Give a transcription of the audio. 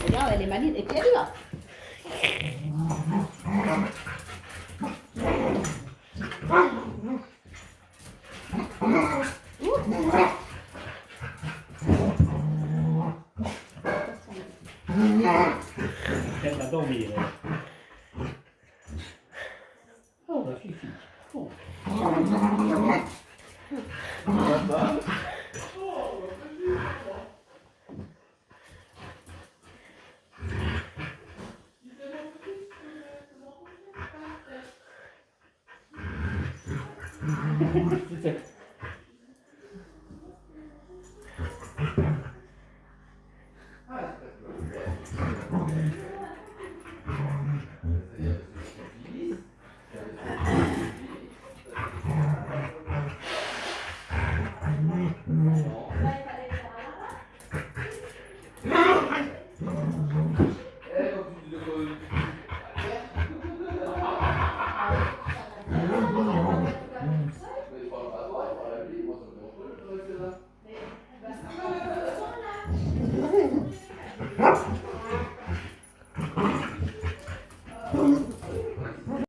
Regarde, elle est maligne. Et puis elle y va. Elle va dormir. Oh, la fille. Oh. C'est